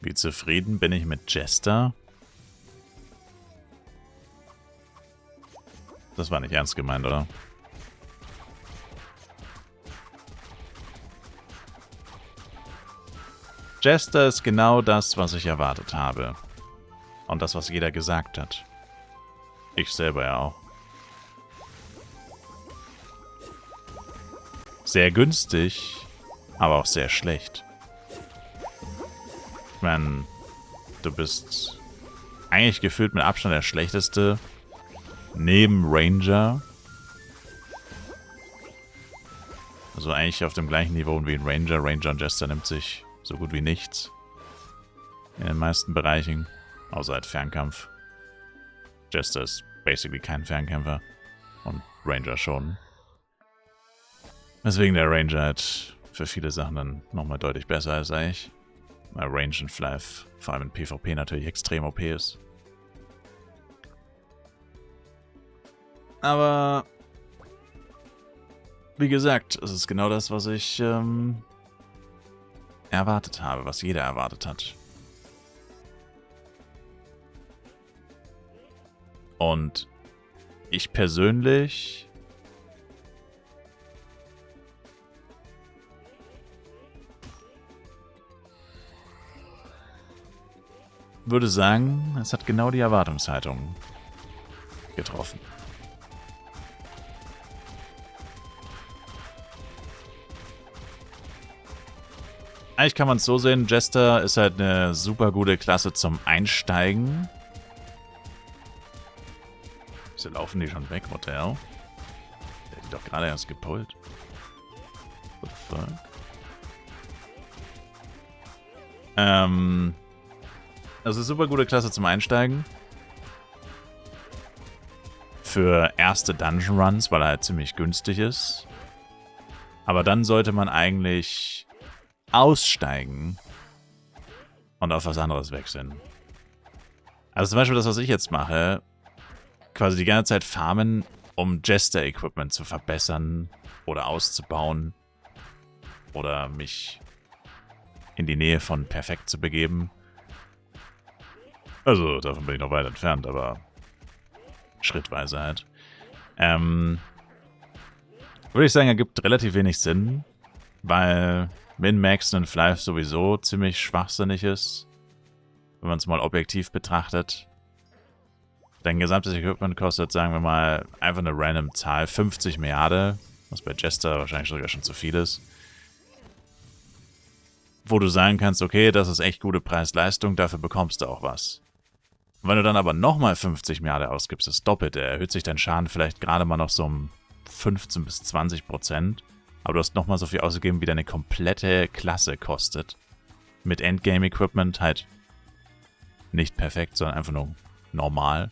Wie zufrieden bin ich mit Jester? Das war nicht ernst gemeint, oder? Jester ist genau das, was ich erwartet habe. Und das, was jeder gesagt hat. Ich selber ja auch. Sehr günstig, aber auch sehr schlecht. Ich meine, du bist eigentlich gefühlt mit Abstand der schlechteste. Neben Ranger. Also eigentlich auf dem gleichen Niveau wie ein Ranger. Ranger und Jester nimmt sich so gut wie nichts. In den meisten Bereichen. Außer halt Fernkampf. Jester ist basically kein Fernkämpfer. Und Ranger schon. Deswegen der Ranger halt für viele Sachen dann nochmal deutlich besser ist eigentlich. Weil Range und Flav, vor allem in PvP, natürlich extrem OP ist. Aber wie gesagt, es ist genau das, was ich erwartet habe, was jeder erwartet hat. Und ich persönlich würde sagen, es hat genau die Erwartungshaltung getroffen. Eigentlich kann man es so sehen, Jester ist halt eine super gute Klasse zum Einsteigen. Wieso laufen die schon weg, what the hell? Der hat die doch gerade erst gepullt. What the fuck? Also super gute Klasse zum Einsteigen. Für erste Dungeon Runs, weil er halt ziemlich günstig ist. Aber dann sollte man eigentlich aussteigen und auf was anderes wechseln. Also zum Beispiel das, was ich jetzt mache, quasi die ganze Zeit farmen, um Jester-Equipment zu verbessern oder auszubauen oder mich in die Nähe von perfekt zu begeben. Also davon bin ich noch weit entfernt, aber schrittweise halt. Würde ich sagen, ergibt relativ wenig Sinn, weil Min-Maxen und Flav sowieso ziemlich schwachsinnig ist, wenn man es mal objektiv betrachtet. Dein gesamtes Equipment kostet, sagen wir mal, einfach eine random Zahl, 50 Milliarden, was bei Jester wahrscheinlich sogar schon zu viel ist. Wo du sagen kannst, okay, das ist echt gute Preis-Leistung, dafür bekommst du auch was. Und wenn du dann aber nochmal 50 Milliarden ausgibst, das Doppelte, erhöht sich dein Schaden vielleicht gerade mal noch so um 15 bis 20%. Aber du hast nochmal so viel ausgegeben, wie deine komplette Klasse kostet. Mit Endgame-Equipment halt nicht perfekt, sondern einfach nur normal.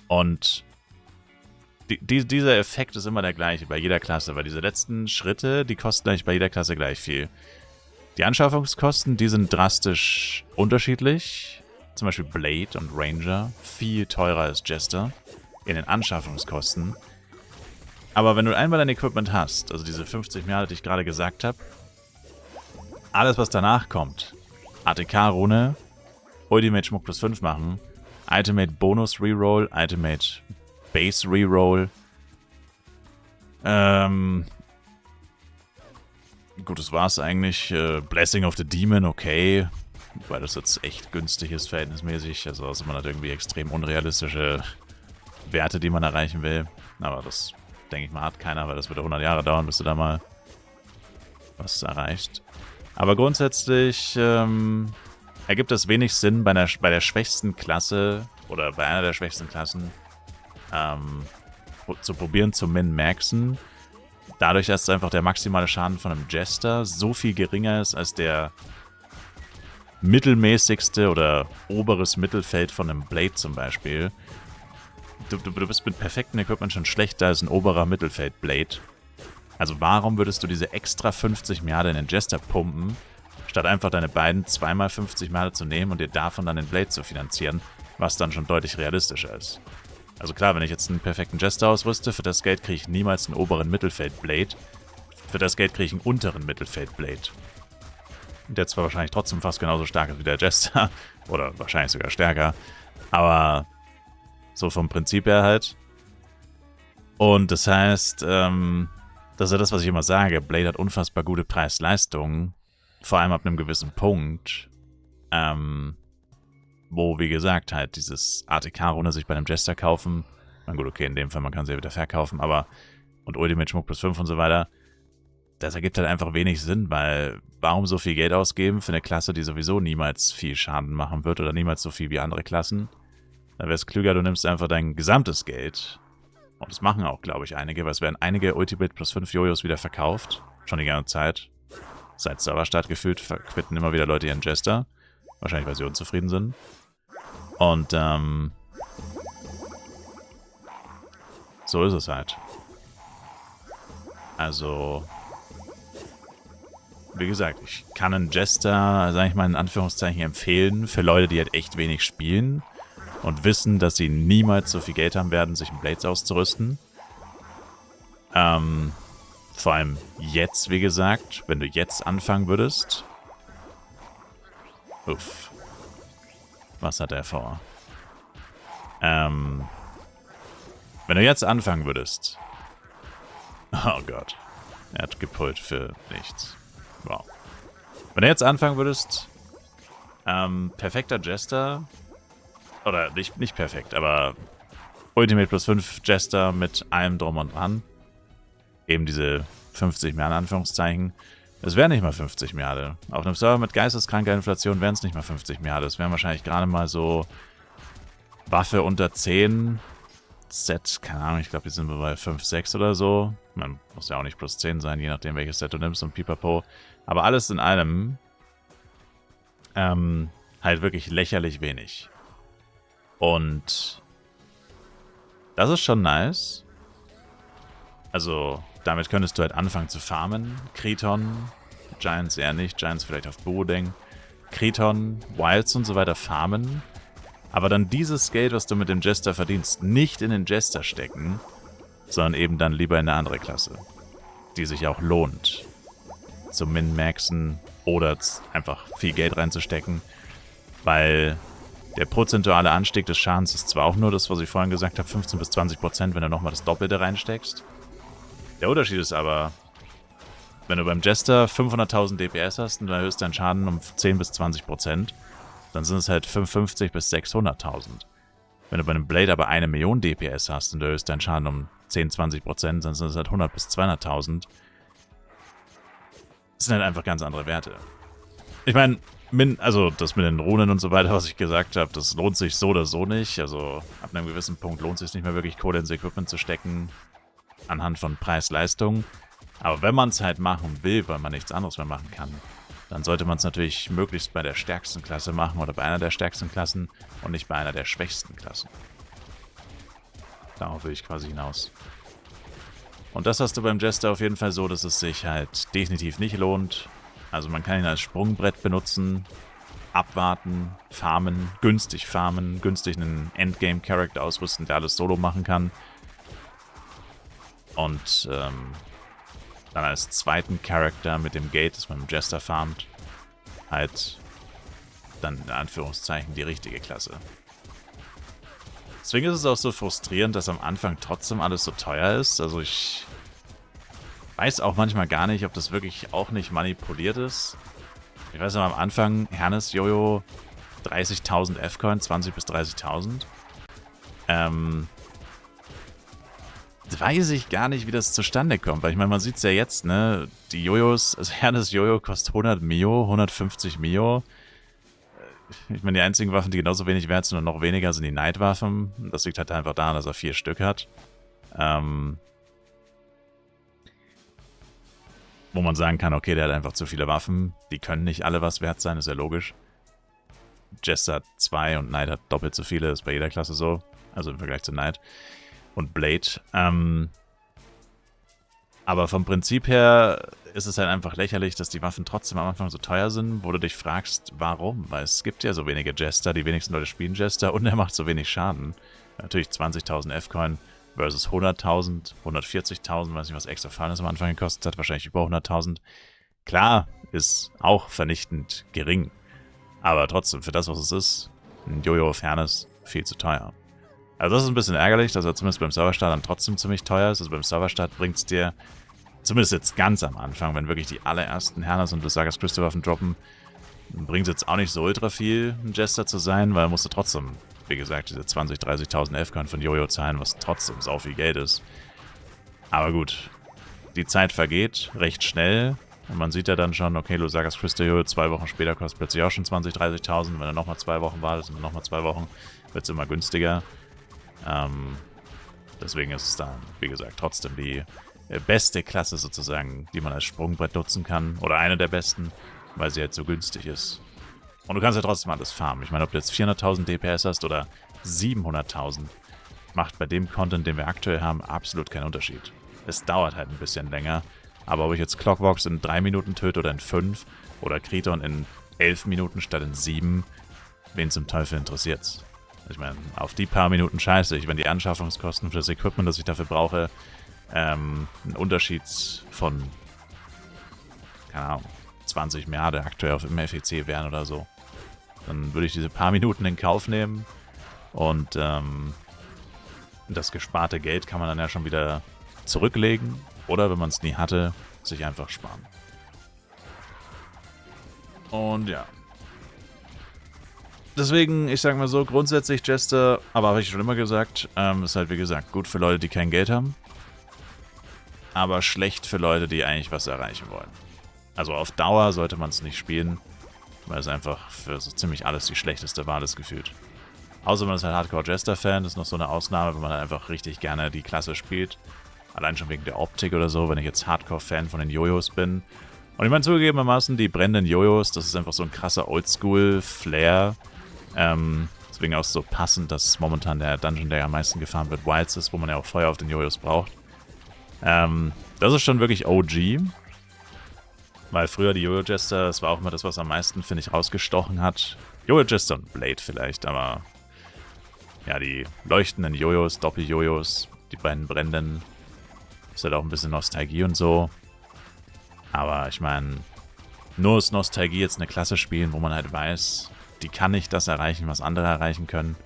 Und dieser Effekt ist immer der gleiche bei jeder Klasse, weil diese letzten Schritte, die kosten eigentlich bei jeder Klasse gleich viel. Die Anschaffungskosten, die sind drastisch unterschiedlich. Zum Beispiel Blade und Ranger, viel teurer als Jester in den Anschaffungskosten. Aber wenn du einmal dein Equipment hast, also diese 50 Milliarden, die ich gerade gesagt habe, alles, was danach kommt, ATK-Rune, Ultimate Schmuck plus 5 machen, Ultimate Bonus Reroll, Ultimate Base Reroll, gut, das war's eigentlich. Blessing of the Demon, okay, weil das jetzt echt günstig ist, verhältnismäßig, also außer man hat irgendwie extrem unrealistische Werte, die man erreichen will, aber das denke ich mal, hat keiner, weil das wird 100 Jahre dauern, bis du da mal was erreicht. Aber grundsätzlich ergibt es wenig Sinn, bei der schwächsten Klasse oder bei einer der schwächsten Klassen zu probieren zu min-maxen. Dadurch, dass einfach der maximale Schaden von einem Jester so viel geringer ist als der mittelmäßigste oder oberes Mittelfeld von einem Blade zum Beispiel. Du bist mit perfektem Equipment schon schlechter als ein oberer Mittelfeld-Blade. Also warum würdest du diese extra 50 Milliarden in den Jester pumpen, statt einfach deine beiden zweimal 50 Milliarden zu nehmen und dir davon dann den Blade zu finanzieren, was dann schon deutlich realistischer ist. Also klar, wenn ich jetzt einen perfekten Jester ausrüste, für das Geld kriege ich niemals einen oberen Mittelfeld-Blade. Für das Geld kriege ich einen unteren Mittelfeld-Blade. der zwar wahrscheinlich trotzdem fast genauso stark ist wie der Jester, oder wahrscheinlich sogar stärker, aber so vom Prinzip her halt. Und das heißt, das ist ja das, was ich immer sage, Blade hat unfassbar gute Preis-Leistung, vor allem ab einem gewissen Punkt, wo, wie gesagt, halt dieses ATK-Runde sich bei einem Jester kaufen, na gut, okay, in dem Fall, man kann sie ja wieder verkaufen, aber, und Ultimate Schmuck plus 5 und so weiter, das ergibt halt einfach wenig Sinn, weil warum so viel Geld ausgeben für eine Klasse, die sowieso niemals viel Schaden machen wird oder niemals so viel wie andere Klassen? Da wäre es klüger, du nimmst einfach dein gesamtes Geld. Und das machen auch, glaube ich, einige, weil es werden einige Ultimate plus 5 Jojos wieder verkauft. Schon die ganze Zeit. Seit Serverstart gefühlt verquitten immer wieder Leute ihren Jester. Wahrscheinlich, weil sie unzufrieden sind. Und, so ist es halt. Also, wie gesagt, ich kann einen Jester, sage ich mal in Anführungszeichen, empfehlen für Leute, die halt echt wenig spielen und wissen, dass sie niemals so viel Geld haben werden, sich in Blades auszurüsten. Vor allem jetzt, wie gesagt, wenn du jetzt anfangen würdest. Uff. Was hat er vor? Wenn du jetzt anfangen würdest. Oh Gott. Er hat gepullt für nichts. Wow. Wenn du jetzt anfangen würdest, perfekter Jester, oder nicht perfekt, aber Ultimate plus 5 Jester mit allem drum und dran, eben diese 50 mehr in Anführungszeichen, es wären nicht mal 50 Milliarden. Auf einem Server mit geisteskranker Inflation wären es nicht mal 50 Milliarden. Es wären wahrscheinlich gerade mal so Waffe unter 10, Set, keine Ahnung, ich glaube, die sind bei 5, 6 oder so. Man muss ja auch nicht plus 10 sein, je nachdem, welches Set du nimmst und pipapo. Aber alles in allem halt wirklich lächerlich wenig. Und das ist schon nice. Also, damit könntest du halt anfangen zu farmen. Kriton, Giants eher nicht, Giants vielleicht auf Boodeng. Kriton, Wilds und so weiter farmen. Aber dann dieses Geld, was du mit dem Jester verdienst, nicht in den Jester stecken, sondern eben dann lieber in eine andere Klasse, die sich auch lohnt, zu min-maxen oder einfach viel Geld reinzustecken, weil der prozentuale Anstieg des Schadens ist zwar auch nur das, was ich vorhin gesagt habe, 15 bis 20%, wenn du nochmal das Doppelte reinsteckst. Der Unterschied ist aber, wenn du beim Jester 500.000 DPS hast und du erhöhst deinen Schaden um 10 bis 20%, dann sind es halt 550 bis 600.000. Wenn du bei einem Blade aber 1 Million DPS hast und du erhöhst deinen Schaden um 10, 20%, dann sind es halt 100 bis 200.000. Das sind halt einfach ganz andere Werte. Ich meine, also das mit den Runen und so weiter, was ich gesagt habe, das lohnt sich so oder so nicht. Also ab einem gewissen Punkt lohnt es sich nicht mehr wirklich Kohle ins Equipment zu stecken, anhand von Preis-Leistung. Aber wenn man es halt machen will, weil man nichts anderes mehr machen kann, dann sollte man es natürlich möglichst bei der stärksten Klasse machen oder bei einer der stärksten Klassen und nicht bei einer der schwächsten Klassen. Darauf will ich quasi hinaus. Und das hast du beim Jester auf jeden Fall so, dass es sich halt definitiv nicht lohnt. Also man kann ihn als Sprungbrett benutzen, abwarten, farmen, günstig einen Endgame-Charakter ausrüsten, der alles solo machen kann. Und dann als zweiten Charakter mit dem Gate, das man im Jester farmt, halt dann in Anführungszeichen die richtige Klasse. Deswegen ist es auch so frustrierend, dass am Anfang trotzdem alles so teuer ist. Also ich weiß auch manchmal gar nicht, ob das wirklich auch nicht manipuliert ist. Ich weiß aber am Anfang, Hernes Jojo 30.000 F-Coin, 20.000 bis 30.000. Weiß ich gar nicht, wie das zustande kommt. Weil ich meine, man sieht es ja jetzt, ne? Die Jojos, also Hernes Jojo kostet 100 Mio, 150 Mio. Ich meine, die einzigen Waffen, die genauso wenig wert sind und noch weniger, sind die Neidwaffen. Das liegt halt einfach daran, dass er 4 Stück hat. Wo man sagen kann, okay, der hat einfach zu viele Waffen. Die können nicht alle was wert sein, ist ja logisch. Jester hat 2 und Knight hat doppelt so viele, ist bei jeder Klasse so. Also im Vergleich zu Knight und Blade. Aber vom Prinzip her ist es halt einfach lächerlich, dass die Waffen trotzdem am Anfang so teuer sind, wo du dich fragst, warum? Weil es gibt ja so wenige Jester, die wenigsten Leute spielen Jester und er macht so wenig Schaden. Natürlich 20.000 F-Coin versus 100.000, 140.000, weiß nicht, was extra Fallen am Anfang gekostet hat, wahrscheinlich über 100.000. Klar, ist auch vernichtend gering. Aber trotzdem, für das, was es ist, ein Jojo-Fairness viel zu teuer. Also das ist ein bisschen ärgerlich, dass er zumindest beim Serverstart dann trotzdem ziemlich teuer ist. Also beim Serverstart bringt es dir, zumindest jetzt ganz am Anfang, wenn wirklich die allerersten Hernas und Lusagas Crystal-Waffen droppen, bringt es jetzt auch nicht so ultra viel, ein Jester zu sein, weil er musste trotzdem, wie gesagt, diese 20.000, 30.000 Elfcoin von Jojo zahlen, was trotzdem sau viel Geld ist. Aber gut, die Zeit vergeht recht schnell. Und man sieht ja dann schon, okay, Lusagas Crystal Jojo 2 Wochen später kostet plötzlich auch schon 20.000, 30.000. Wenn er nochmal 2 Wochen wartet und nochmal 2 Wochen, wird es immer günstiger. Deswegen ist es dann, wie gesagt, trotzdem die beste Klasse sozusagen, die man als Sprungbrett nutzen kann. Oder eine der besten, weil sie halt so günstig ist. Und du kannst ja trotzdem alles farmen. Ich meine, ob du jetzt 400.000 DPS hast oder 700.000, macht bei dem Content, den wir aktuell haben, absolut keinen Unterschied. Es dauert halt ein bisschen länger. Aber ob ich jetzt Clockbox in 3 Minuten töte oder in 5 oder Kriton in 11 Minuten statt in 7, wen zum Teufel interessiert's? Ich meine, auf die paar Minuten scheiße ich, wenn die Anschaffungskosten für das Equipment, das ich dafür brauche, ein Unterschied von, keine Ahnung, 20 Milliarden aktuell auf dem FEC wären oder so. Dann würde ich diese paar Minuten in Kauf nehmen und das gesparte Geld kann man dann ja schon wieder zurücklegen oder, wenn man es nie hatte, sich einfach sparen. Und ja. Deswegen, ich sag mal so, grundsätzlich Jester, aber habe ich schon immer gesagt, ist halt wie gesagt gut für Leute, die kein Geld haben, aber schlecht für Leute, die eigentlich was erreichen wollen. Also auf Dauer sollte man es nicht spielen, weil es einfach für so ziemlich alles die schlechteste Wahl ist gefühlt. Außer man ist ein Hardcore-Jester-Fan, das ist noch so eine Ausnahme, wenn man halt einfach richtig gerne die Klasse spielt. Allein schon wegen der Optik oder so, wenn ich jetzt Hardcore-Fan von den Jojos bin. Und ich meine zugegebenermaßen, die brennenden Jojos, das ist einfach so ein krasser Oldschool-Flair. Deswegen auch so passend, dass momentan der Dungeon, der am meisten gefahren wird, Wilds ist, wo man ja auch Feuer auf den Jojos braucht. Das ist schon wirklich OG. Weil früher die Jojo-Jester, das war auch immer das, was am meisten, finde ich, rausgestochen hat. Jojo-Jester und Blade vielleicht, aber ja, die leuchtenden Jojos, Doppel-Jojos, die beiden brennenden, ist halt auch ein bisschen Nostalgie und so. Aber ich meine, nur ist Nostalgie jetzt eine Klasse spielen, wo man halt weiß, die kann nicht das erreichen, was andere erreichen können.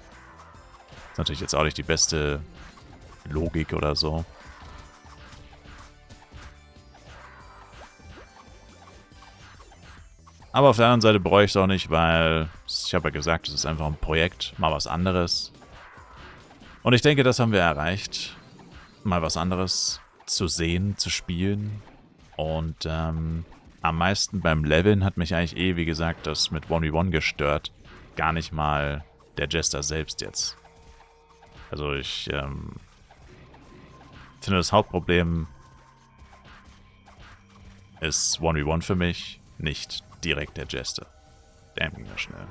Ist natürlich jetzt auch nicht die beste Logik oder so. Aber auf der anderen Seite bereue ich es auch nicht, weil ich habe ja gesagt, es ist einfach ein Projekt, mal was anderes. Und ich denke, das haben wir erreicht. Mal was anderes zu sehen, zu spielen. Und am meisten beim Leveln hat mich eigentlich wie gesagt, das mit 1v1 gestört. Gar nicht mal der Jester selbst jetzt. Also ich finde, das Hauptproblem ist 1v1 für mich, nicht direkt der Jester. Damn, ging das schnell.